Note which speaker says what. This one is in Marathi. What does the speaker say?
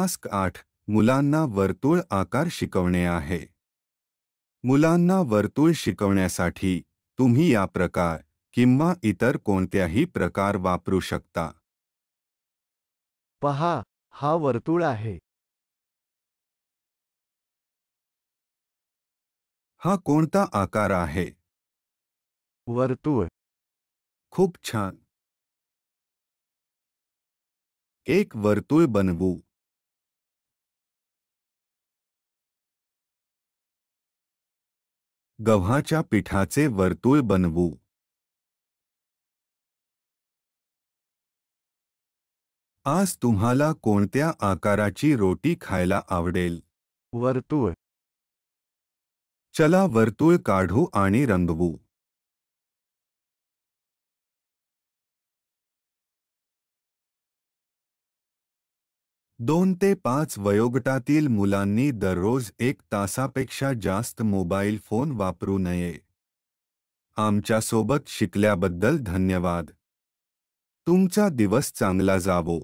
Speaker 1: टास्क 8 मुलांना वर्तुळ आकार शिकवणे आहे. मुलांना वर्तुळ शिकवण्यासाठी तुम्ही या प्रकार किंवा इतर कोणत्याही प्रकार वापरू शकता.
Speaker 2: पहा, हा वर्तुळ आहे.
Speaker 1: हा कोणता आकार आहे?
Speaker 2: वर्तुळ.
Speaker 1: खूप छान. एक वर्तुळ बनवू. गव्हाच्या पिठाचे वर्तुळ बनवू. आज तुम्हाला कोणत्या आकाराची रोटी खायला आवडेल?
Speaker 2: वर्तुळ.
Speaker 1: चला वर्तुळ काढू आणि रंगवू. 2 ते 5 वयोगटातील मुलांनी दररोज 1 तासापेक्षा जास्त मोबाईल फोन वापरू नये. आमच्यासोबत शिकल्याबद्दल धन्यवाद. तुमचा दिवस चांगला जावो.